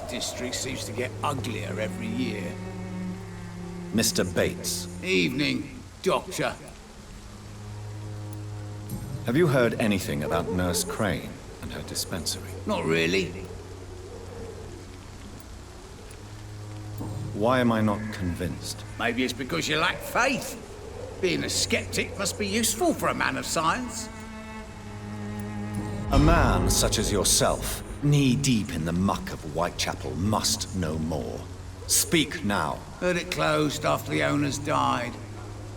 district seems to get uglier every year. Mr. Bates. Evening, Doctor. Have you heard anything about Nurse Crane and her dispensary? Not really. Why am I not convinced? Maybe it's because you lack faith. Being a skeptic must be useful for a man of science. A man such as yourself, knee-deep in the muck of Whitechapel, must know more. Speak now. Heard it closed after the owners died.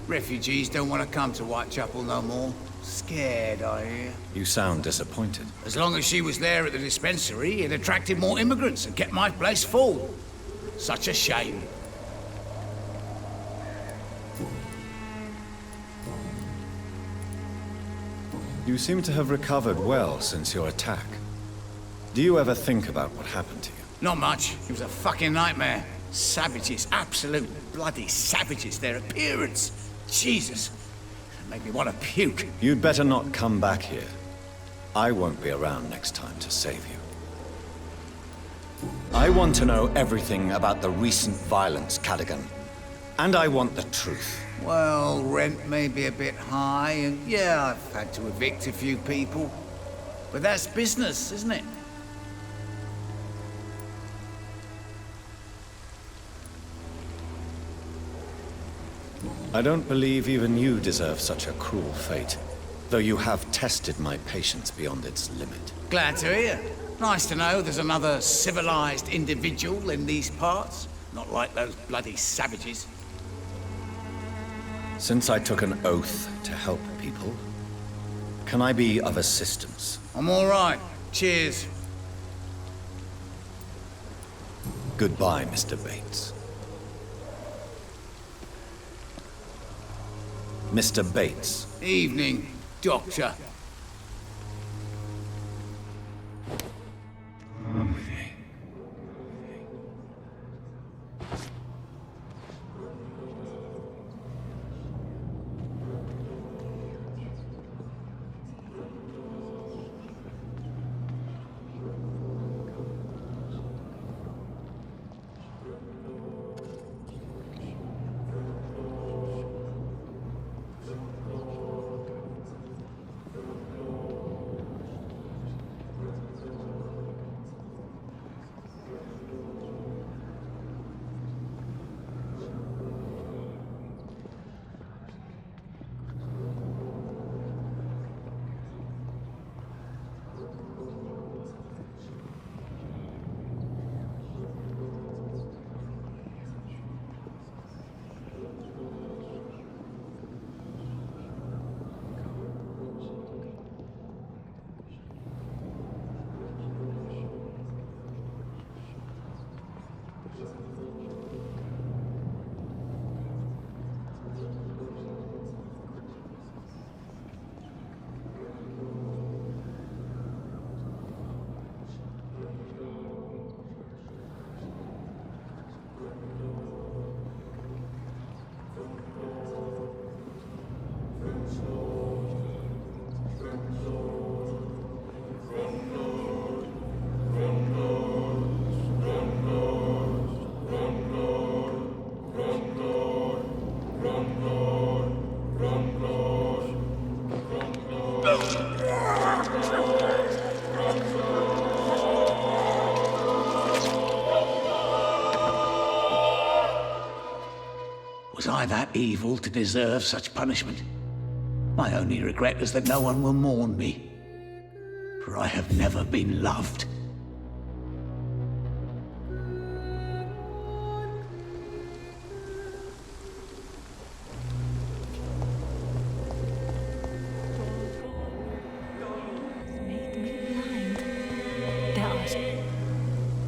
Refugees don't want to come to Whitechapel no more. Scared, I hear. You sound disappointed. As long as she was there at the dispensary, it attracted more immigrants and kept my place full. Such a shame. You seem to have recovered well since your attack. Do you ever think about what happened to you? Not much. It was a fucking nightmare. Savages, absolute bloody savages. Their appearance. Jesus. It made me want to puke. You'd better not come back here. I won't be around next time to save you. I want to know everything about the recent violence, Cadigan. And I want the truth. Well, rent may be a bit high, and yeah, I've had to evict a few people. But that's business, isn't it? I don't believe even you deserve such a cruel fate, though you have tested my patience beyond its limit. Glad to hear. Nice to know there's another civilized individual in these parts. Not like those bloody savages. Since I took an oath to help people, can I be of assistance? I'm all right. Cheers. Goodbye, Mr. Bates. Mr. Bates. Evening, Doctor. Was I that evil to deserve such punishment? My only regret is that no one will mourn me, for I have never been loved.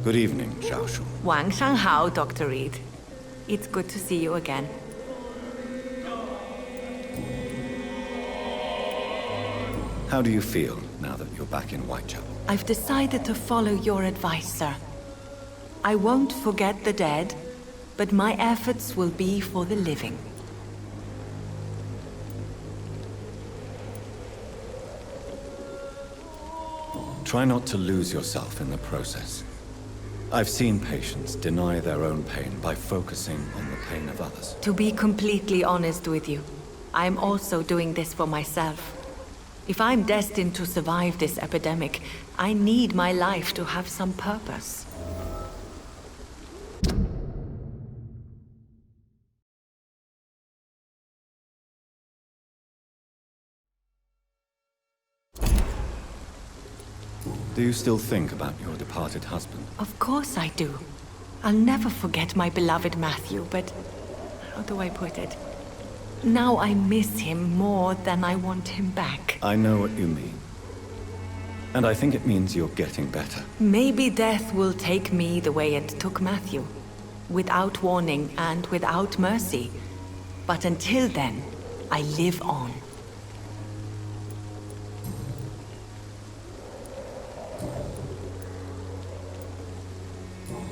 Good evening, Xiao Shu. 晚上好, Dr. Reid. It's good to see you again. How do you feel now that you're back in Whitechapel? I've decided to follow your advice, sir. I won't forget the dead, but my efforts will be for the living. Try not to lose yourself in the process. I've seen patients deny their own pain by focusing on the pain of others. To be completely honest with you, I'm also doing this for myself. If I'm destined to survive this epidemic, I need my life to have some purpose. Do you still think about your departed husband? Of course I do. I'll never forget my beloved Matthew, but how do I put it? Now I miss him more than I want him back. I know what you mean. And I think it means you're getting better. Maybe death will take me the way it took Matthew. Without warning and without mercy. But until then, I live on.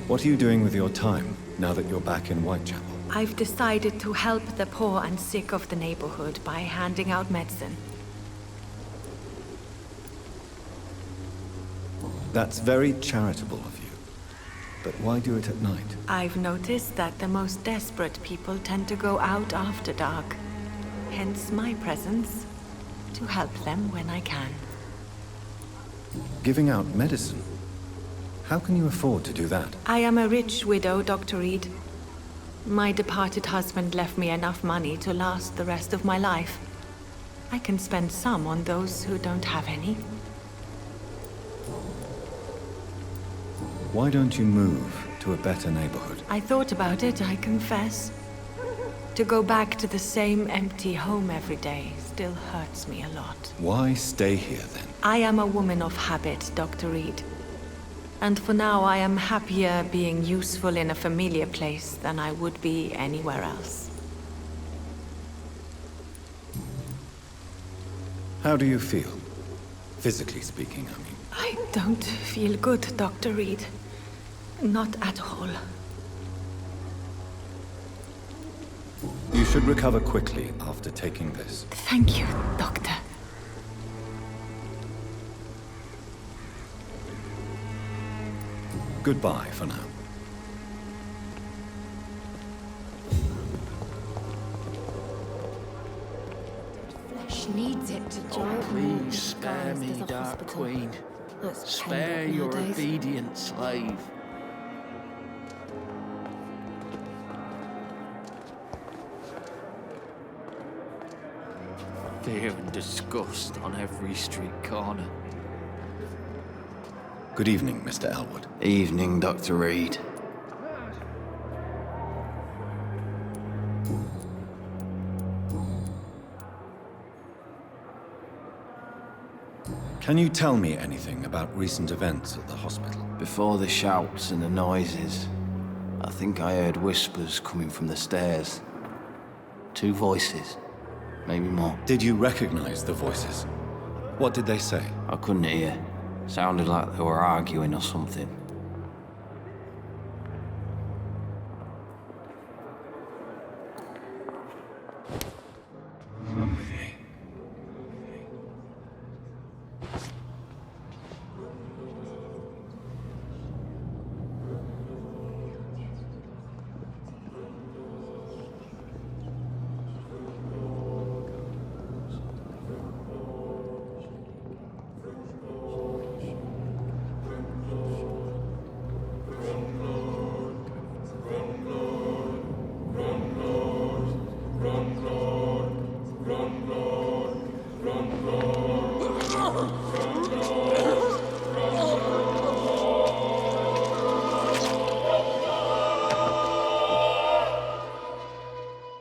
What are you doing with your time, now that you're back in Whitechapel? I've decided to help the poor and sick of the neighborhood by handing out medicine. That's very charitable of you. But why do it at night? I've noticed that the most desperate people tend to go out after dark. Hence my presence, to help them when I can. Giving out medicine? How can you afford to do that? I am a rich widow, Dr. Reid. My departed husband left me enough money to last the rest of my life. I can spend some on those who don't have any. Why don't you move to a better neighborhood? I thought about it, I confess. To go back to the same empty home every day still hurts me a lot. Why stay here then? I am a woman of habit, Dr. Reid. And for now, I am happier being useful in a familiar place than I would be anywhere else. How do you feel? Physically speaking, I mean. I don't feel good, Dr. Reid. Not at all. You should recover quickly after taking this. Thank you, Doctor. Goodbye for now. Flesh needs it to Oh, dry. please spare me, Dark Queen. Spare your obedient slave. Fear and disgust on every street corner. Good evening, Mr. Elwood. Evening, Dr. Reid. Can you tell me anything about recent events at the hospital? Before the shouts and the noises, I think I heard whispers coming from the stairs. 2 voices, maybe more. Did you recognize the voices? What did they say? I couldn't hear. Sounded like they were arguing or something.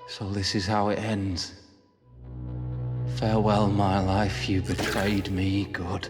So this is how it ends. Farewell, my life, you betrayed me, good.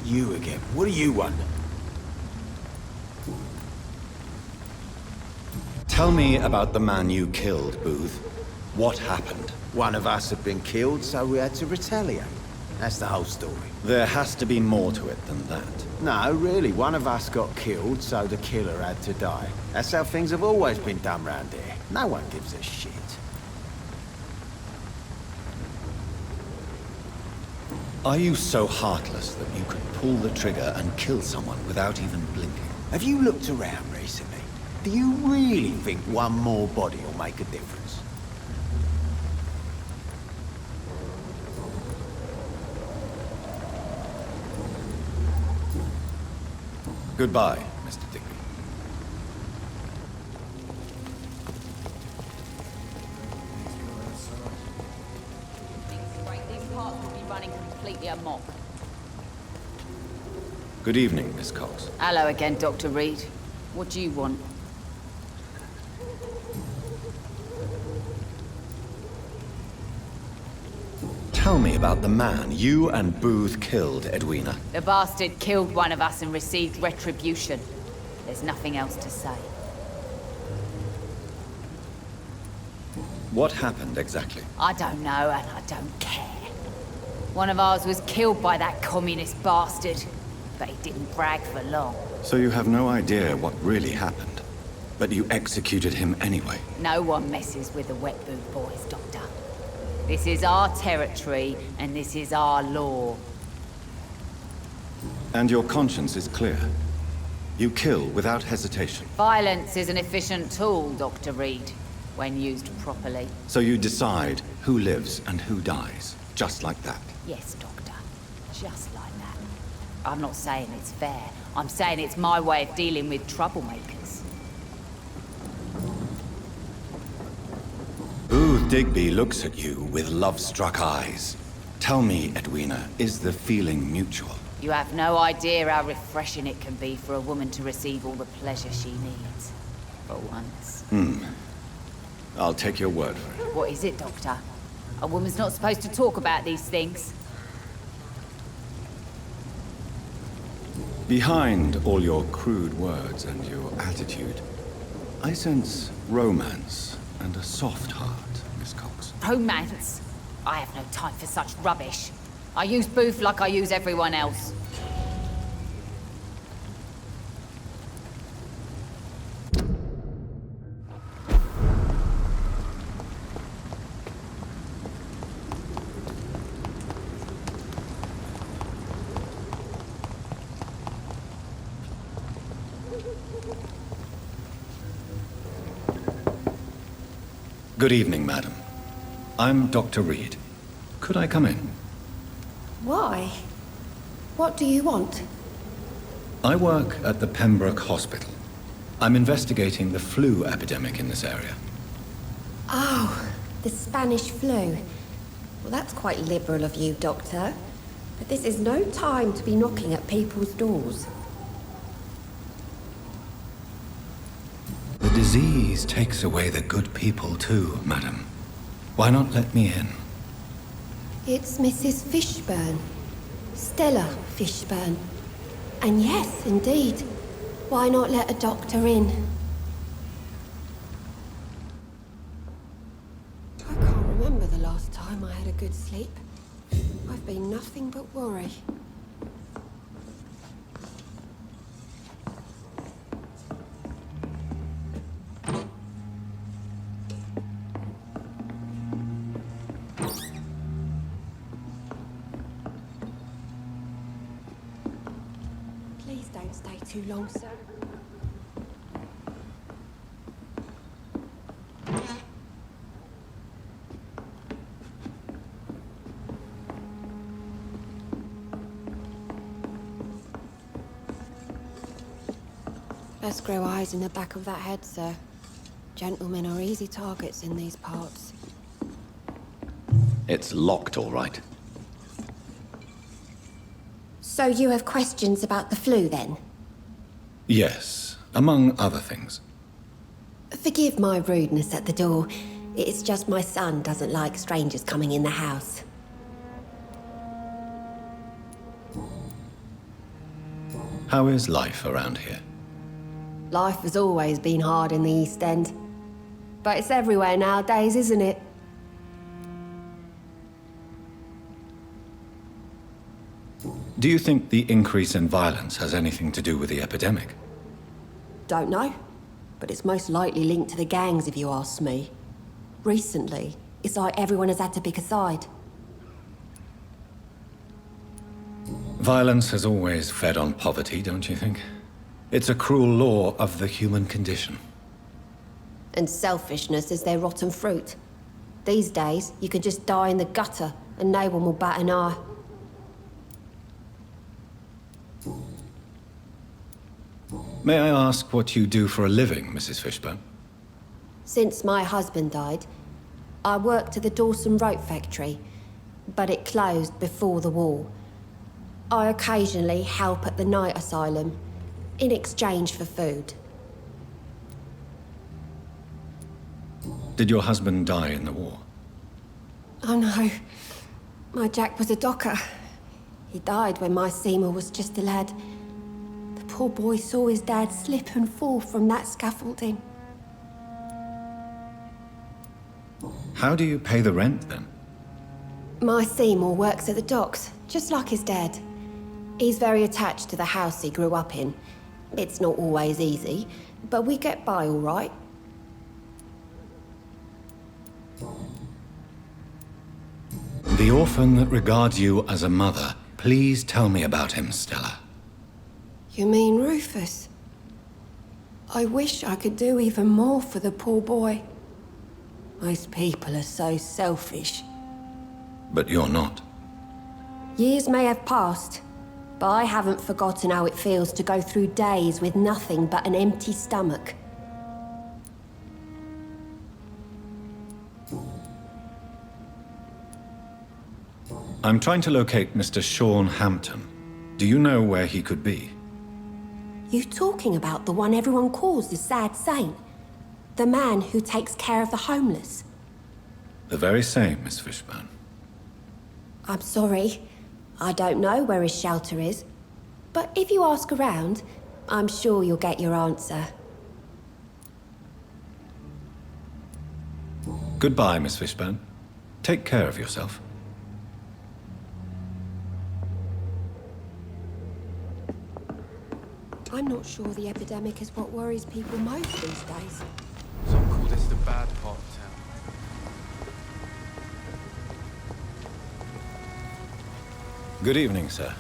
You again. What do you want? Tell me about the man you killed, Booth. What happened? One of us had been killed, so we had to retaliate. That's the whole story. There has to be more to it than that. No, really, one of us got killed, so the killer had to die. That's how things have always been done round here. No one gives a shit. Are you so heartless that you could pull the trigger and kill someone without even blinking? Have you looked around recently? Do you really think one more body will make a difference? Goodbye, Mr. Digby. These parts will be running completely amok. Good evening, Miss Cox. Hello again, Dr. Reid. What do you want? Tell me about the man you and Booth killed, Edwina. The bastard killed one of us and received retribution. There's nothing else to say. What happened exactly? I don't know, and I don't care. One of ours was killed by that communist bastard, but he didn't brag for long. So you have no idea what really happened, but you executed him anyway. No one messes with the wet boot boys, Doctor. This is our territory, and this is our law. And your conscience is clear. You kill without hesitation. Violence is an efficient tool, Dr. Reid, when used properly. So you decide who lives and who dies, just like that. Yes, Doctor. Just like that. I'm not saying it's fair. I'm saying it's my way of dealing with troublemakers. Booth Digby looks at you with love-struck eyes. Tell me, Edwina, is the feeling mutual? You have no idea how refreshing it can be for a woman to receive all the pleasure she needs. For once. I'll take your word for it. What is it, Doctor? A woman's not supposed to talk about these things. Behind all your crude words and your attitude, I sense romance and a soft heart, Miss Cox. Romance? I have no time for such rubbish. I use Booth like I use everyone else. Good evening, madam. I'm Dr. Reid. Could I come in? Why? What do you want? I work at the Pembroke Hospital. I'm investigating the flu epidemic in this area. Oh, the Spanish flu. Well, that's quite liberal of you, Doctor. But this is no time to be knocking at people's doors. The disease takes away the good people too, madam. Why not let me in? It's Mrs. Fishburne. Stella Fishburne. And yes, indeed. Why not let a doctor in? I can't remember the last time I had a good sleep. I've been nothing but worry. Please don't stay too long, sir. Best grow eyes in the back of that head, sir. Gentlemen are easy targets in these parts. It's locked, all right. So you have questions about the flu, then? Yes, among other things. Forgive my rudeness at the door. It's just my son doesn't like strangers coming in the house. How is life around here? Life has always been hard in the East End. But it's everywhere nowadays, isn't it? Do you think the increase in violence has anything to do with the epidemic? Don't know. But it's most likely linked to the gangs, if you ask me. Recently, it's like everyone has had to pick a side. Violence has always fed on poverty, don't you think? It's a cruel law of the human condition. And selfishness is their rotten fruit. These days, you can just die in the gutter and no one will bat an eye. May I ask what you do for a living, Mrs. Fishburne? Since my husband died, I worked at the Dawson Rope factory, but it closed before the war. I occasionally help at the night asylum, in exchange for food. Did your husband die in the war? Oh no, my Jack was a docker. He died when my Seymour was just a lad. The poor boy saw his dad slip and fall from that scaffolding. How do you pay the rent, then? My Seymour works at the docks, just like his dad. He's very attached to the house he grew up in. It's not always easy, but we get by all right. The orphan that regards you as a mother. Please tell me about him, Stella. You mean Rufus? I wish I could do even more for the poor boy. Most people are so selfish. But you're not. Years may have passed, but I haven't forgotten how it feels to go through days with nothing but an empty stomach. I'm trying to locate Mr. Sean Hampton. Do you know where he could be? You talking about the one everyone calls the sad saint? The man who takes care of the homeless? The very same, Miss Fishburne. I'm sorry. I don't know where his shelter is. But if you ask around, I'm sure you'll get your answer. Goodbye, Miss Fishburne. Take care of yourself. I'm not sure the epidemic is what worries people most these days. Some call this the bad part of town. Good evening, sir.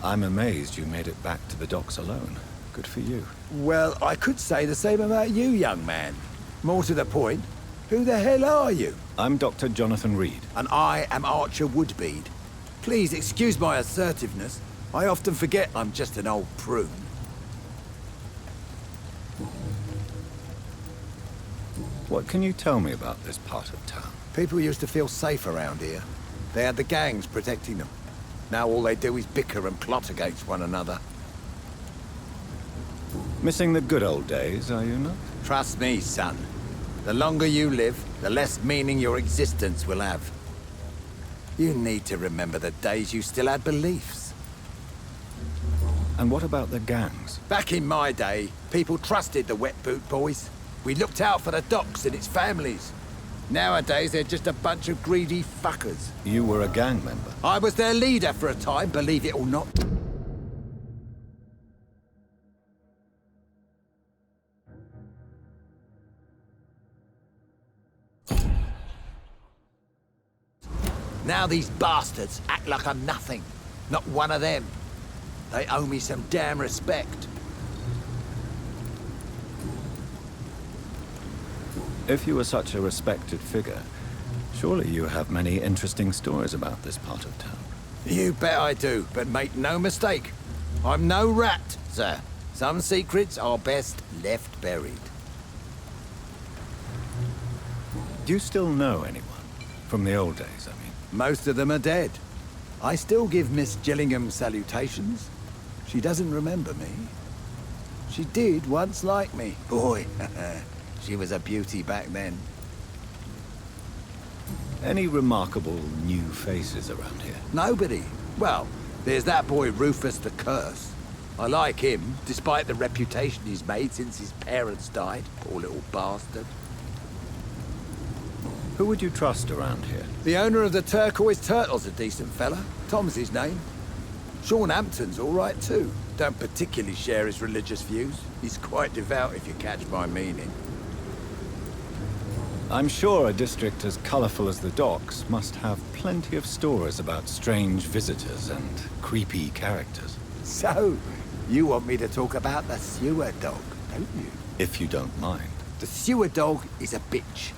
I'm amazed you made it back to the docks alone. Good for you. Well, I could say the same about you, young man. More to the point, who the hell are you? I'm Dr. Jonathan Reid. And I am Archer Woodbead. Please excuse my assertiveness. I often forget I'm just an old prune. What can you tell me about this part of town? People used to feel safe around here. They had the gangs protecting them. Now all they do is bicker and plot against one another. Missing the good old days, are you not? Trust me, son. The longer you live, the less meaning your existence will have. You need to remember the days you still had beliefs. And what about the gangs? Back in my day, people trusted the wet boot boys. We looked out for the docks and its families. Nowadays, they're just a bunch of greedy fuckers. You were a gang member. I was their leader for a time, believe it or not. Now these bastards act like I'm nothing. Not one of them. They owe me some damn respect. If you were such a respected figure, surely you have many interesting stories about this part of town. You bet I do, but make no mistake. I'm no rat, sir. Some secrets are best left buried. Do you still know anyone? From the old days, I mean. Most of them are dead. I still give Miss Gillingham salutations. She doesn't remember me. She did once like me. Boy, she was a beauty back then. Any remarkable new faces around here? Nobody. Well, there's that boy Rufus the Curse. I like him, despite the reputation he's made since his parents died. Poor little bastard. Who would you trust around here? The owner of the Turquoise Turtle's a decent fella. Tom's his name. Sean Hampton's all right too. Don't particularly share his religious views. He's quite devout, if you catch my meaning. I'm sure a district as colorful as the docks must have plenty of stories about strange visitors and creepy characters. So, you want me to talk about the sewer dog, don't you? If you don't mind. The sewer dog is a bitch.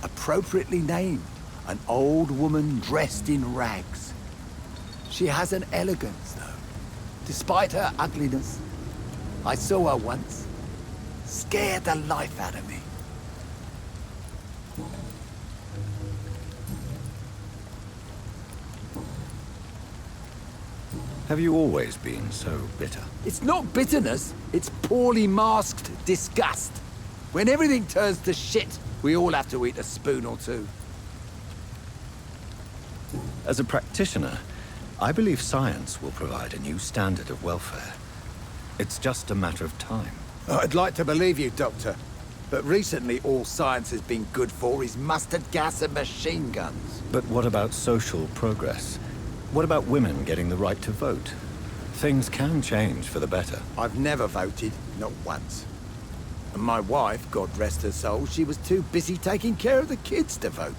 Appropriately named. An old woman dressed in rags. She has an elegance, though. Despite her ugliness. I saw her once. Scared the life out of me. Have you always been so bitter? It's not bitterness, it's poorly masked disgust. When everything turns to shit, we all have to eat a spoon or two. As a practitioner, I believe science will provide a new standard of welfare. It's just a matter of time. I'd like to believe you, Doctor. But recently all science has been good for is mustard gas and machine guns. But what about social progress? What about women getting the right to vote? Things can change for the better. I've never voted, not once. And my wife, God rest her soul, she was too busy taking care of the kids to vote.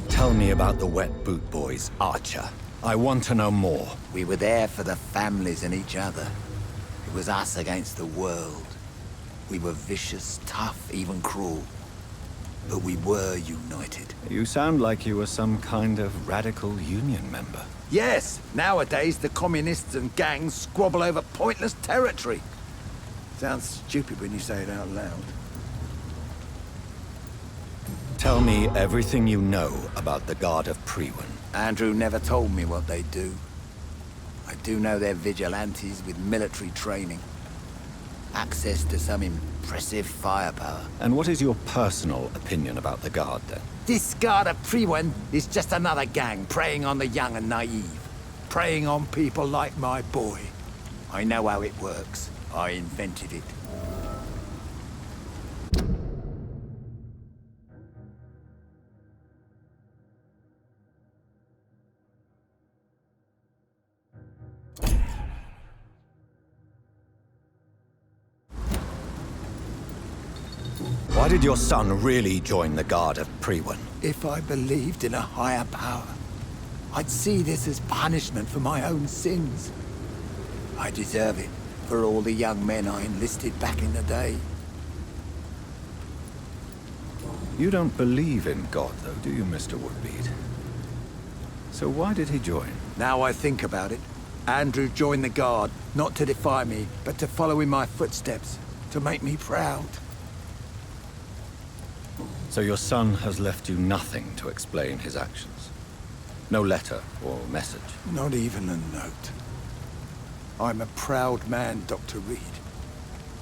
Tell me about the Wet Boot Boys, Archer. I want to know more. We were there for the families and each other. It was us against the world. We were vicious, tough, even cruel. But we were united. You sound like you were some kind of radical union member. Yes, nowadays the communists and gangs squabble over pointless territory. Sounds stupid when you say it out loud. Tell me everything you know about the Guard of Priwen. Andrew never told me what they do. I do know they're vigilantes with military training. Access to some impressive firepower. And what is your personal opinion about the Guard, then? This Guard of Priwen is just another gang preying on the young and naive. Preying on people like my boy. I know how it works. I invented it. Why did your son really join the Guard of Priwen? If I believed in a higher power, I'd see this as punishment for my own sins. I deserve it for all the young men I enlisted back in the day. You don't believe in God, though, do you, Mr. Woodbead? So why did he join? Now I think about it, Andrew joined the Guard, not to defy me, but to follow in my footsteps, to make me proud. So your son has left you nothing to explain his actions? No letter or message? Not even a note. I'm a proud man, Dr. Reid.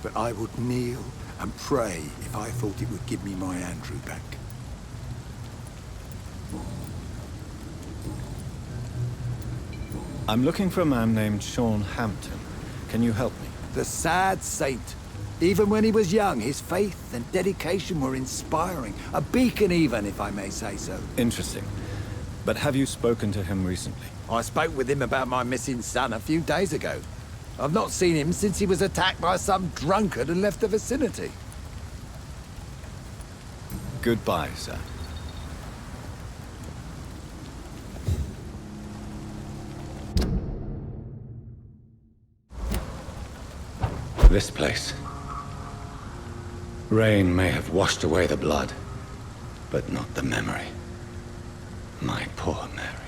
But I would kneel and pray if I thought it would give me my Andrew back. I'm looking for a man named Sean Hampton. Can you help me? The sad saint. Even when he was young, his faith and dedication were inspiring. A beacon even, if I may say so. Interesting. But have you spoken to him recently? I spoke with him about my missing son a few days ago. I've not seen him since he was attacked by some drunkard and left the vicinity. Goodbye, sir. This place. Rain may have washed away the blood, but not the memory. My poor Mary.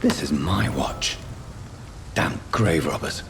This is my watch. Damn grave robbers.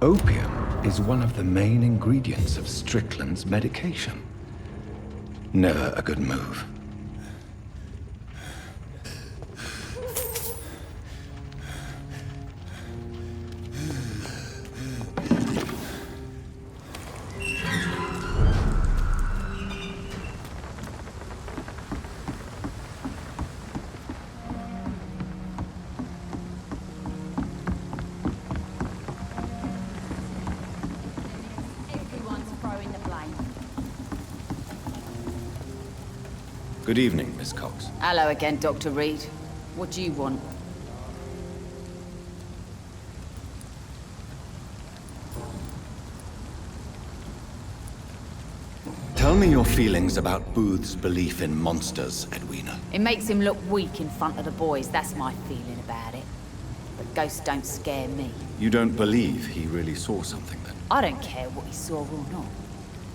Opium is one of the main ingredients of Strickland's medication. Never a good move. Good evening, Miss Cox. Hello again, Dr. Reid. What do you want? Tell me your feelings about Booth's belief in monsters, Edwina. It makes him look weak in front of the boys, that's my feeling about it. But ghosts don't scare me. You don't believe he really saw something, then? I don't care what he saw or not.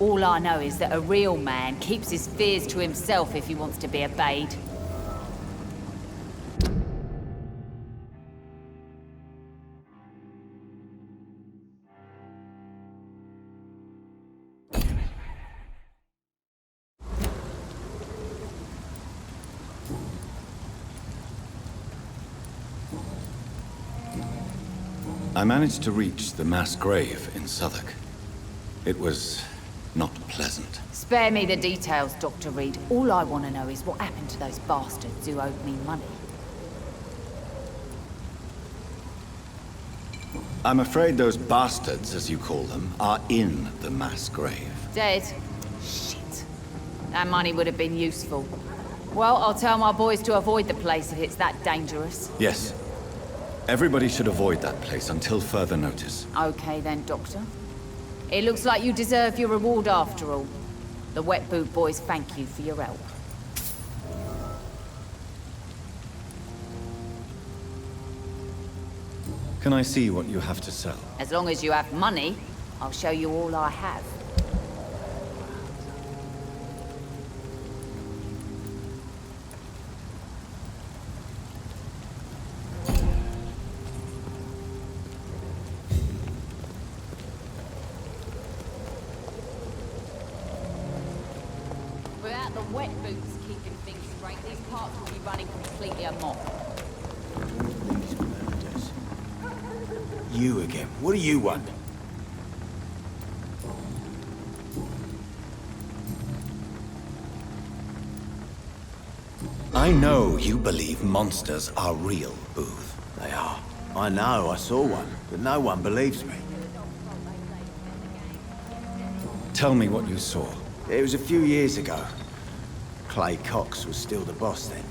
All I know is that a real man keeps his fears to himself if he wants to be obeyed. I managed to reach the mass grave in Southwark. It was not pleasant. Spare me the details, Dr. Reid. All I want to know is what happened to those bastards who owed me money. I'm afraid those bastards, as you call them, are in the mass grave. Dead? Shit. That money would have been useful. Well, I'll tell my boys to avoid the place if it's that dangerous. Yes. Everybody should avoid that place until further notice. Okay then, Doctor. It looks like you deserve your reward after all. The Wet Boot Boys thank you for your help. Can I see what you have to sell? As long as you have money, I'll show you all I have. Without the Wet Boots keeping things straight, these parts will be running completely amok. These murders. You again. What do you want? I know you believe monsters are real, Booth. They are. I know, I saw one, but no one believes me. Tell me what you saw. It was a few years ago. Clay Cox was still the boss then.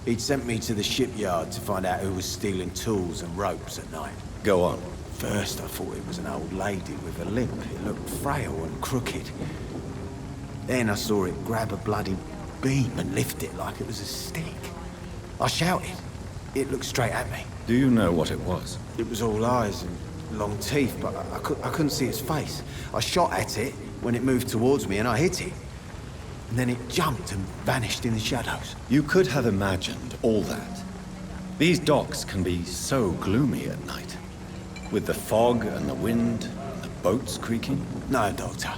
He'd sent me to the shipyard to find out who was stealing tools and ropes at night. Go on. First, I thought it was an old lady with a limp. It looked frail and crooked. Then I saw it grab a bloody beam and lift it like it was a stick. I shouted. It looked straight at me. Do you know what it was? It was all eyes and long teeth, but I couldn't see its face. I shot at it when it moved towards me and I hit it. And then it jumped and vanished in the shadows. You could have imagined all that. These docks can be so gloomy at night. With the fog and the wind and the boats creaking. No, Doctor.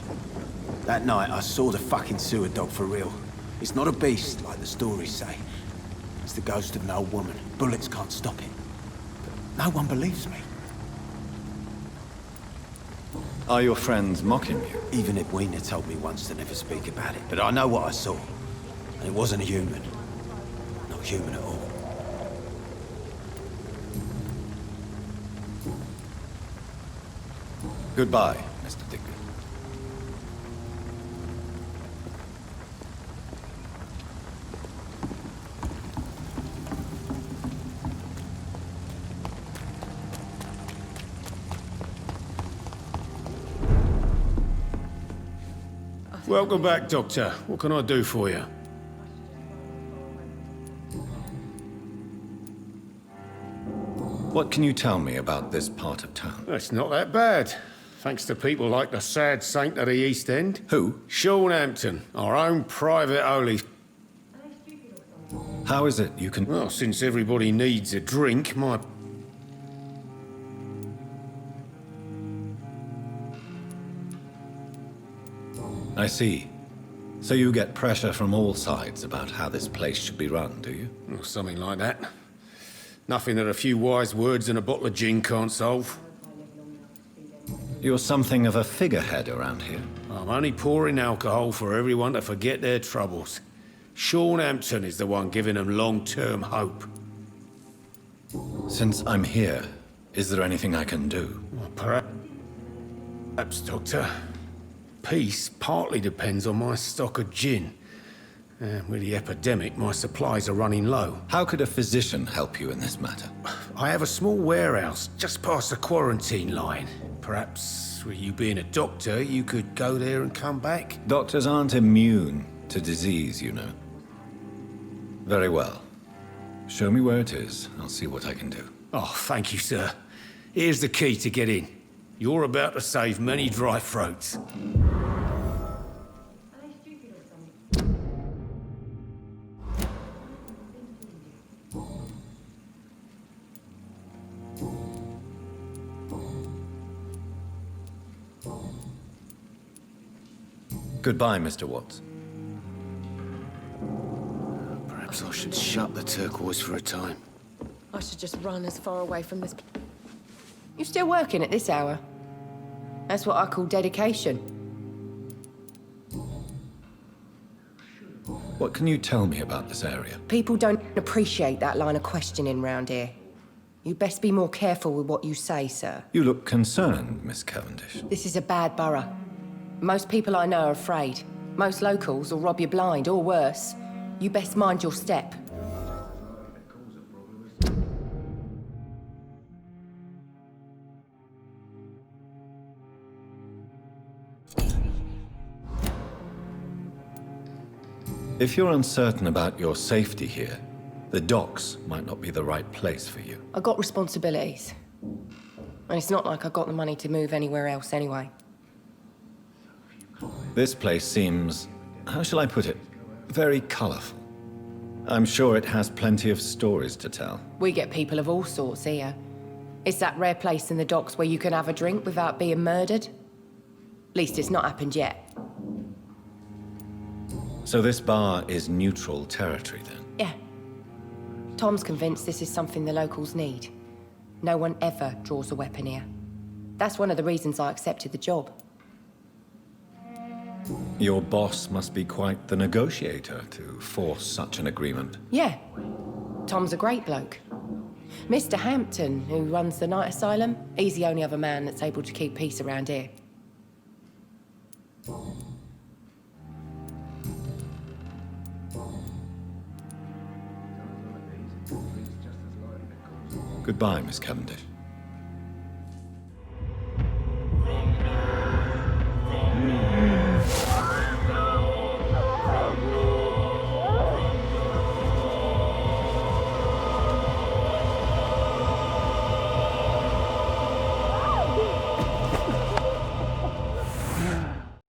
That night I saw the fucking sewer dog for real. It's not a beast like the stories say. It's the ghost of an old woman. Bullets can't stop it. But no one believes me. Are your friends mocking you? Even Edwina told me once to never speak about it. But I know what I saw. And it wasn't a human. Not human at all. Goodbye, Mr. Digby. Welcome back, Doctor. What can I do for you? What can you tell me about this part of town? It's not that bad. Thanks to people like the sad saint of the East End. Who? Sean Hampton, our own private holy... How is it you can... Well, since everybody needs a drink, my... I see. So you get pressure from all sides about how this place should be run, do you? Well, something like that. Nothing that a few wise words and a bottle of gin can't solve. You're something of a figurehead around here. I'm only pouring alcohol for everyone to forget their troubles. Sean Hampton is the one giving them long-term hope. Since I'm here, is there anything I can do? Well, perhaps, Doctor. Peace partly depends on my stock of gin. With the epidemic, my supplies are running low. How could a physician help you in this matter? I have a small warehouse just past the quarantine line. Perhaps, with you being a doctor, you could go there and come back? Doctors aren't immune to disease, you know. Very well. Show me where it is. I'll see what I can do. Oh, thank you, sir. Here's the key to get in. You're about to save many dry throats. Goodbye, Mr. Watts. Perhaps I should shut the turquoise for a time. I should just run as far away from this... You still working at this hour? That's what I call dedication. What can you tell me about this area? People don't appreciate that line of questioning round here. You best be more careful with what you say, sir. You look concerned, Miss Cavendish. This is a bad borough. Most people I know are afraid. Most locals will rob you blind, or worse. You best mind your step. If you're uncertain about your safety here, the docks might not be the right place for you. I got responsibilities. And it's not like I got the money to move anywhere else anyway. This place seems, how shall I put it, very colorful. I'm sure it has plenty of stories to tell. We get people of all sorts here. It's that rare place in the docks where you can have a drink without being murdered. At least it's not happened yet. So this bar is neutral territory then? Yeah. Tom's convinced this is something the locals need. No one ever draws a weapon here. That's one of the reasons I accepted the job. Your boss must be quite the negotiator to force such an agreement. Yeah. Tom's a great bloke. Mr. Hampton, who runs the night asylum, he's the only other man that's able to keep peace around here. Goodbye, Miss Cavendish.